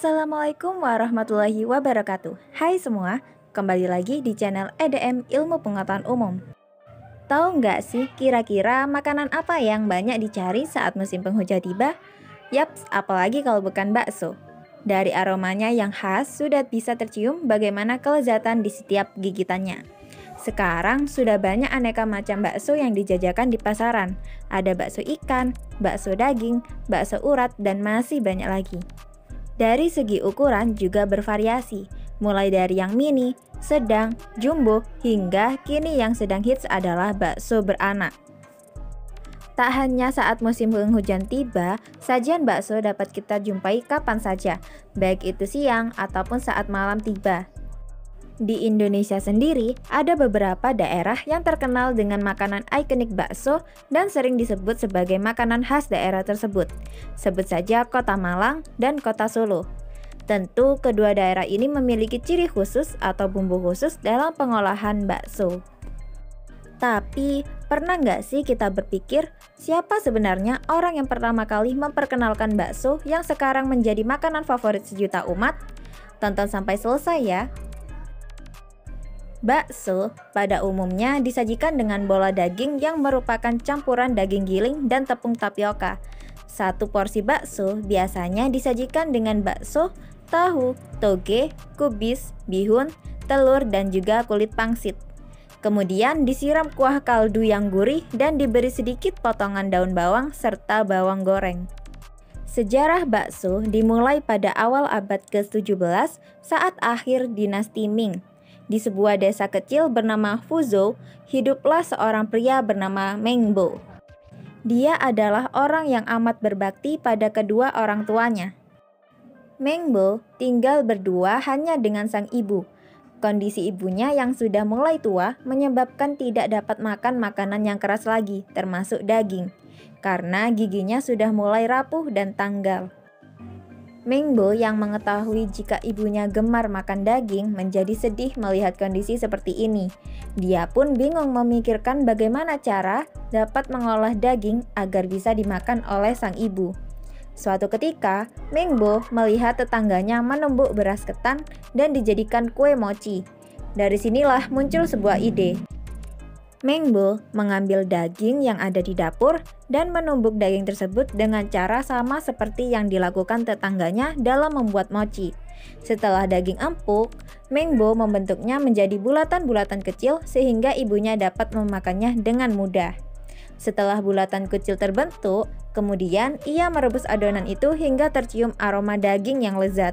Assalamualaikum warahmatullahi wabarakatuh. Hai semua, kembali lagi di channel EDM Ilmu Pengetahuan Umum. Tahu nggak sih kira-kira makanan apa yang banyak dicari saat musim penghujan tiba? Yaps, apalagi kalau bukan bakso. Dari aromanya yang khas sudah bisa tercium bagaimana kelezatan di setiap gigitannya. Sekarang sudah banyak aneka macam bakso yang dijajakan di pasaran. Ada bakso ikan, bakso daging, bakso urat, dan masih banyak lagi. Dari segi ukuran juga bervariasi, mulai dari yang mini, sedang, jumbo, hingga kini yang sedang hits adalah bakso beranak. Tak hanya saat musim penghujan tiba, sajian bakso dapat kita jumpai kapan saja, baik itu siang ataupun saat malam tiba. Di Indonesia sendiri, ada beberapa daerah yang terkenal dengan makanan ikonik bakso dan sering disebut sebagai makanan khas daerah tersebut. Sebut saja Kota Malang dan Kota Solo. Tentu kedua daerah ini memiliki ciri khusus atau bumbu khusus dalam pengolahan bakso. Tapi, pernah nggak sih kita berpikir, siapa sebenarnya orang yang pertama kali memperkenalkan bakso yang sekarang menjadi makanan favorit sejuta umat? Tonton sampai selesai ya! Bakso pada umumnya disajikan dengan bola daging yang merupakan campuran daging giling dan tepung tapioka. Satu porsi bakso biasanya disajikan dengan bakso, tahu, toge, kubis, bihun, telur, dan juga kulit pangsit. Kemudian disiram kuah kaldu yang gurih dan diberi sedikit potongan daun bawang serta bawang goreng. Sejarah bakso dimulai pada awal abad ke-17 saat akhir dinasti Ming. Di sebuah desa kecil bernama Fuzhou, hiduplah seorang pria bernama Meng Bo. Dia adalah orang yang amat berbakti pada kedua orang tuanya. Meng Bo tinggal berdua hanya dengan sang ibu. Kondisi ibunya yang sudah mulai tua menyebabkan tidak dapat makan makanan yang keras lagi, termasuk daging, karena giginya sudah mulai rapuh dan tanggal. Meng Bo yang mengetahui jika ibunya gemar makan daging menjadi sedih melihat kondisi seperti ini. Dia pun bingung memikirkan bagaimana cara dapat mengolah daging agar bisa dimakan oleh sang ibu. Suatu ketika, Meng Bo melihat tetangganya menumbuk beras ketan dan dijadikan kue mochi. Dari sinilah muncul sebuah ide. Meng Bo mengambil daging yang ada di dapur dan menumbuk daging tersebut dengan cara sama seperti yang dilakukan tetangganya dalam membuat mochi. Setelah daging empuk, Meng Bo membentuknya menjadi bulatan-bulatan kecil sehingga ibunya dapat memakannya dengan mudah. Setelah bulatan kecil terbentuk, kemudian ia merebus adonan itu hingga tercium aroma daging yang lezat.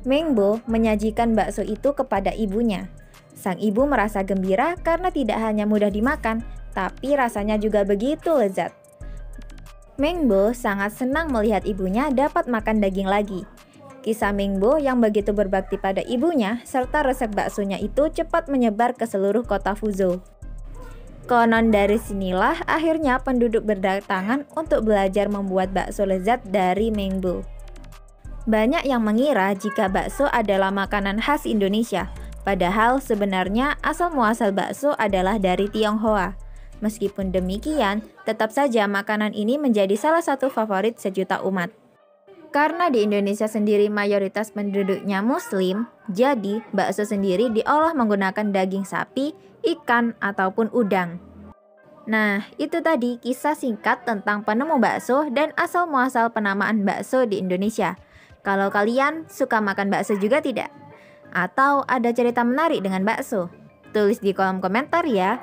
Meng Bo menyajikan bakso itu kepada ibunya. Sang ibu merasa gembira karena tidak hanya mudah dimakan, tapi rasanya juga begitu lezat. Meng Bo sangat senang melihat ibunya dapat makan daging lagi. Kisah Meng Bo yang begitu berbakti pada ibunya serta resep baksonya itu cepat menyebar ke seluruh kota Fuzhou. Konon dari sinilah akhirnya penduduk berdatangan untuk belajar membuat bakso lezat dari Meng Bo. Banyak yang mengira jika bakso adalah makanan khas Indonesia. Padahal sebenarnya asal-muasal bakso adalah dari Tionghoa. Meskipun demikian, tetap saja makanan ini menjadi salah satu favorit sejuta umat. Karena di Indonesia sendiri mayoritas penduduknya Muslim, jadi bakso sendiri diolah menggunakan daging sapi, ikan, ataupun udang. Nah, itu tadi kisah singkat tentang penemu bakso dan asal-muasal penamaan bakso di Indonesia. Kalau kalian suka makan bakso juga tidak? Atau ada cerita menarik dengan bakso? Tulis di kolom komentar ya.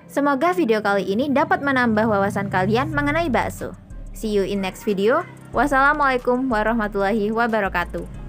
Semoga video kali ini dapat menambah wawasan kalian mengenai bakso. See you in next video. Wassalamualaikum warahmatullahi wabarakatuh.